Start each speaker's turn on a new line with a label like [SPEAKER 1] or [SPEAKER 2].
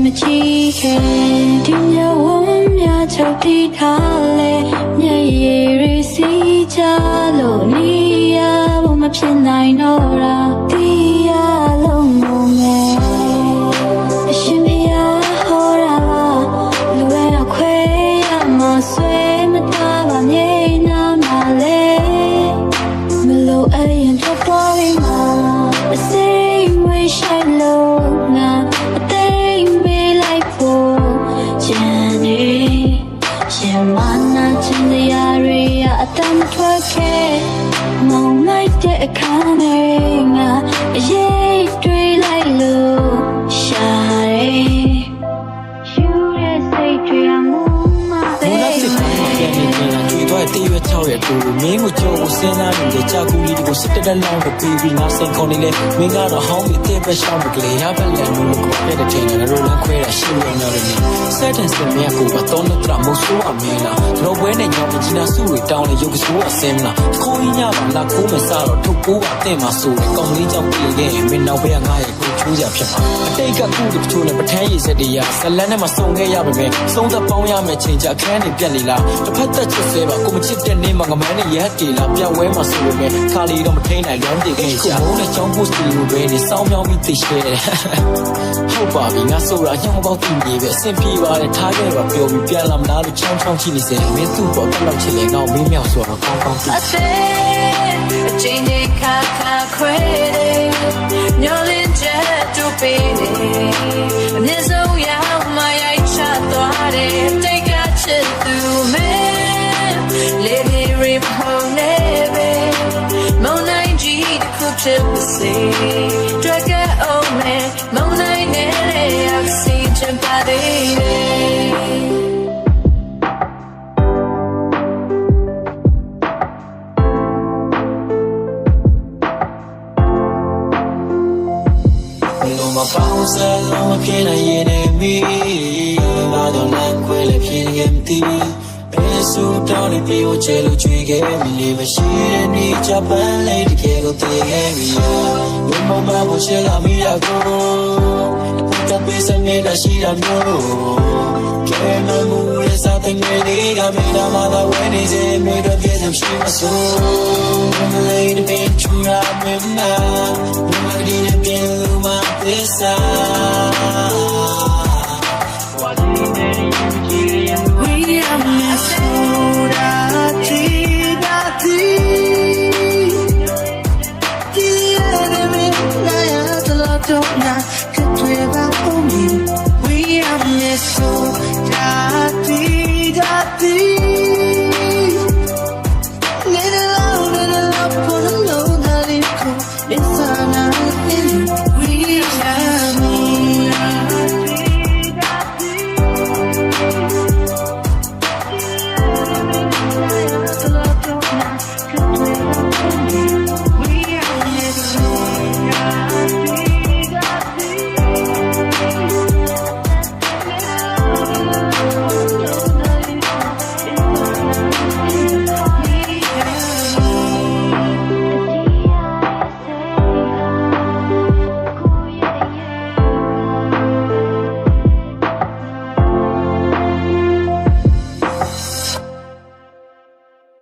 [SPEAKER 1] 么几天，听着我们草地他嘞，夜夜日西家路你呀，我们偏来诺拉，地呀路木梅，心皮呀好啦啦，路呀亏呀嘛水么大把你那嘛嘞，没路爱人做花里嘛，谁为谁路那。တမ်းထွက်ခဲ့မောင်လိုက်တဲ့အခါနဲ့ငါအရေးတွေးလိုက်လို့ရှာတယ်ယူတဲ့စိတ်တွေအမှုမပဲ
[SPEAKER 2] တေးရွက်6ရဲ့ကိုမင်းကိုကြောက်ကိုစဉ်းစားနေတဲ့ကြာကူကြီးတွေကိုစစ်တက်လောင်းကိုပြီးပြီးနောက်စိန်ခေါ်နေလေမင်းကတော့ဟောင်းပြီးတဲ့ပဲရှောင်းကလေးရပါလေလို့ခေါ်တဲ့တဲ့ချိန်နဲ့ရိုးလန်းခွဲတာရှင်းနေတော့တယ်စက်တန်စင်မြတ်ကိုတော့တော့တရမို့ဆိုးအမင်းလားတော့ဘွဲနဲ့ညောင်ကြီးနာစုတွေတောင်းလေရုပ်ကစိုးအစင်းလားခိုးကြီးညပါလားကိုမစားတော့ထုတ်ကိုအတဲ့မှာဆိုတယ်ကောင်းလေးကြောင့်ပြေခဲ့ရင်မင်းနောက်ဘက်ကငါရဲ့ကိုချိုးကြဖြစ်မှာအတိတ်ကခုတချို့နဲ့ပထမ်းရည်စက်တရားဇလန်းနဲ့မစုံခဲ့ရပါပဲစုံသက်ပေါင်းရမယ်ချိန်ကြအခန်းတွေပြက်နေလားတစ်ဖက်သက်ချစ်စဲပါကိုမချစ်တဲ့နေမှာငမန်းနဲ့ရက်တီလာပြောင်းဝဲမှာဆိုပေမဲ့ခါလီတော့မထိန်နိုင်လွမ်းတည်ခဲ့ကြဘုံနဲ့ချောင်းပို့စီလိုပဲနေစောင်းမြောင်းပြီးသိရှဲဟုတ်ပါပြီငါဆိုတာညောင်းပေါက်တည်နေပဲအဆင်ပြေပါတယ်ထားခဲ့ပါပြောပြီးပြန်လာမလားလို့ချောင်းချောင်းကြည့်နေစေမင်းသူ့ပေါ်တက်လောက်ချစ်လေငါ့မင်းမြောက်ဆိုတော့ကောင်းကောင်းသိ
[SPEAKER 1] အချင်းချင်းခါခါခွဲတယ်ညောလင်းချက်တူပေးတယ်အမြင့်ဆုံးရောက်မှရိုက်ချသွားတယ်တိတ်ကချစ်သူမဲ Living rip home never Moon night G the cook chip say Drag it oh man Moon night nere oxygen body
[SPEAKER 2] My bounce along a pin a yen and me I don't like quail a pin empty So down the people jello tree gave me leave a shit need Japan lady can't go take me no mama was shell on me I go put up piece of me that she don't know can't no move is something really got me the mother when he's in me to get him she was so I'm lady been true I'm in now nobody to be my this side